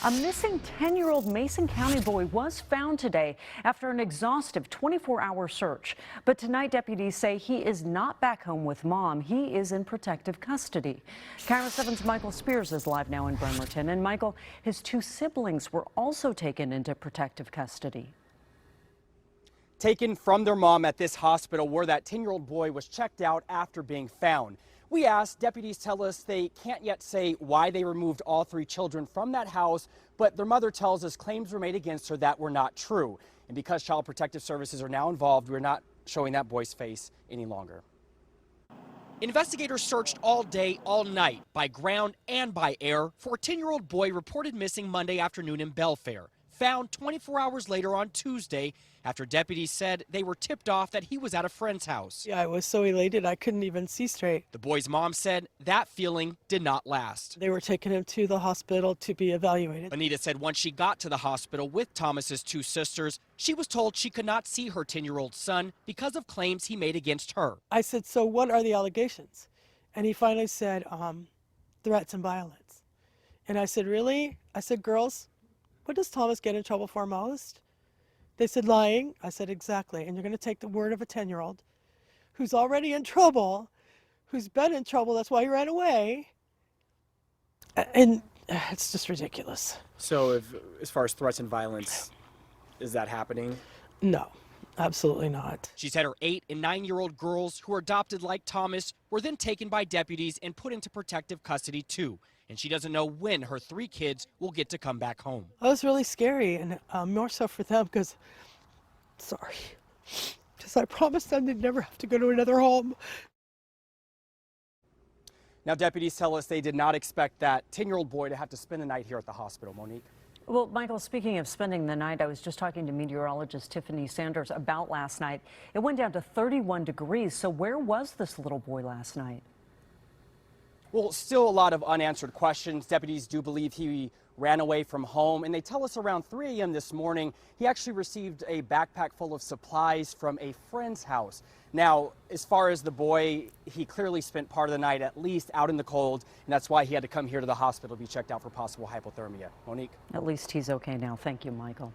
A missing 10-year-old Mason County boy was found today after an exhaustive 24-hour search. But tonight, deputies say he is not back home with mom. He is in protective custody. KIRO 7's Michael Spears is live now in Bremerton. And Michael, his two siblings were also taken into protective custody. Taken from their mom at this hospital where that 10-year-old boy was checked out after being found. We asked, deputies tell us they can't yet say why they removed all three children from that house, but their mother tells us claims were made against her that were not true. And because Child Protective Services are now involved, we're not showing that boy's face any longer. Investigators searched all day, all night, by ground and by air, for a 10-year-old boy reported missing Monday afternoon in Belfair. Found 24 hours later on Tuesday after deputies said they were tipped off that he was at a friend's house. Yeah, I was so elated I couldn't even see straight. The boy's mom said that feeling did not last. They were taking him to the hospital to be evaluated. Anita said once she got to the hospital with Thomas's two sisters, she was told she could not see her 10-year-old son because of claims he made against her. I said, so what are the allegations? And he finally said, threats and violence. And I said, really? I said, girls, what does Thomas get in trouble for most? They said, lying. I said, exactly. And you're going to take the word of a 10-year-old who's already in trouble, who's been in trouble, that's why he ran away. And it's just ridiculous. So as far as threats and violence, is that happening? No, absolutely not. She said her 8- and 9-year-old girls who were adopted like Thomas were then taken by deputies and put into protective custody too. And she doesn't know when her 3 kids will get to come back home. That was really scary, and more so for them because I promised them they'd never have to go to another home. Now deputies tell us they did not expect that 10-year-old boy to have to spend the night here at the hospital. Monique? Well, Michael, speaking of spending the night, I was just talking to meteorologist Tiffany Sanders about last night. It went down to 31 degrees. So where was this little boy last night? Well, still a lot of unanswered questions. Deputies do believe he ran away from home, and they tell us around 3 a.m. this morning he actually received a backpack full of supplies from a friend's house. Now, as far as the boy, he clearly spent part of the night at least out in the cold, and that's why he had to come here to the hospital to be checked out for possible hypothermia. Monique? At least he's okay now. Thank you, Michael.